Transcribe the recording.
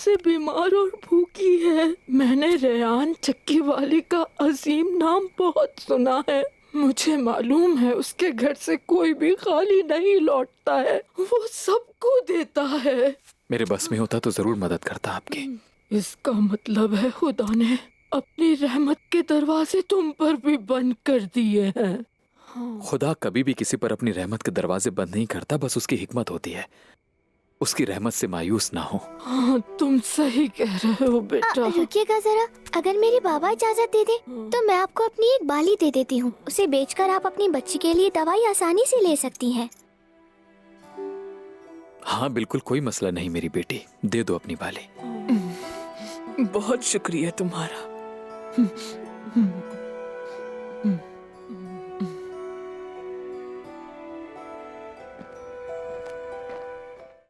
से बीमार और भूखी है। मैंने रेयान चक्की वाली का अजीम नाम बहुत सुना है। मुझे मालूम है उसके घर से कोई भी खाली नहीं लौटता है, वो सबको देता है। मेरे बस में होता तो जरूर मदद करता आपकी। इसका मतलब है खुदा ने अपनी रहमत के दरवाजे तुम पर भी बंद कर दिए हैं। खुदा कभी भी किसी पर अपनी रहमत के दरवाजे बंद नहीं करता, बस उसकी हिकमत होती है। उसकी रहमत से मायूस ना हो। हाँ, तुम सही कह रहे हो बेटा। रुकिएगा जरा, अगर मेरे बाबा इजाजत दे दे तो मैं आपको अपनी एक बाली दे देती हूँ। उसे बेचकर आप अपनी बच्ची के लिए दवाई आसानी से ले सकती हैं। हाँ बिल्कुल, कोई मसला नहीं मेरी बेटी, दे दो अपनी बाली। बहुत शुक्रिया तुम्हारा।